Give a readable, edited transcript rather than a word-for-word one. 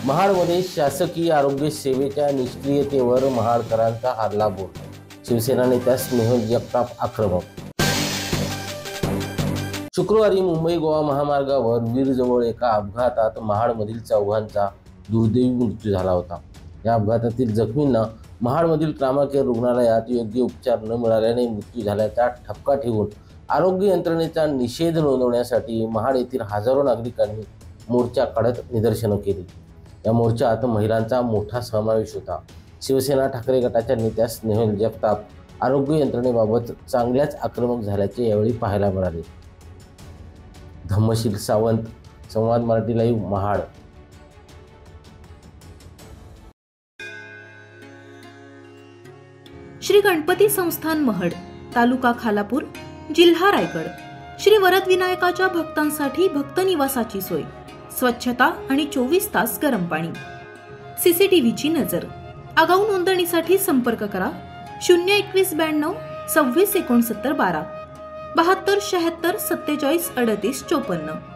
महाडमध्ये शासकीय आरोग्य सेवेच्या निष्क्रियतेवर महाडकरांचा हारला बोल। शिवसेना नेत्या स्नेहल जगताप आक्रमक। शुक्रवारी मुंबई गोवा महामार्गावर वीरजवळ एका अपघातात महाडमधील चौघांचा दुर्दैवी मृत्यू झाला होता। या अपघातातील जखमींना महाडमधील ट्रॉमा केअर रुग्णालयात योग्य उपचार न मिळाल्याने मृत्यू झाल्याचा ठपका ठेवून आरोग्य यंत्रणेचा निषेध नोंदवण्यासाठी महाड येथील हजारो नागरिकांनी मोर्चा काढत निदर्शनं केली। या मोर्चात महिलांचा मोठा समावेश होता। शिवसेना ठाकरे गटाच्या नेत्या स्नेहल जगताप आरोग्य यंत्रणेबाबत चांगल्याच आक्रमक झाल्याचे यावेळी पाहायला मिळाले। धम्मशील सावंत, संवाद मराठी लाईव्ह, महाड। श्री गणपती संस्थान महड, तालुका खालापूर, जिल्हा रायगड। श्री वरद विनायकाच्या भक्तांसाठी भक्त निवासाची सोय, स्वच्छता आणि 24 तास गरम पाणी, सीसीटीव्हीची नजर। आगाऊ नोंदणीसाठी संपर्क करा 02192 26 69 12 72 76 47 38 54।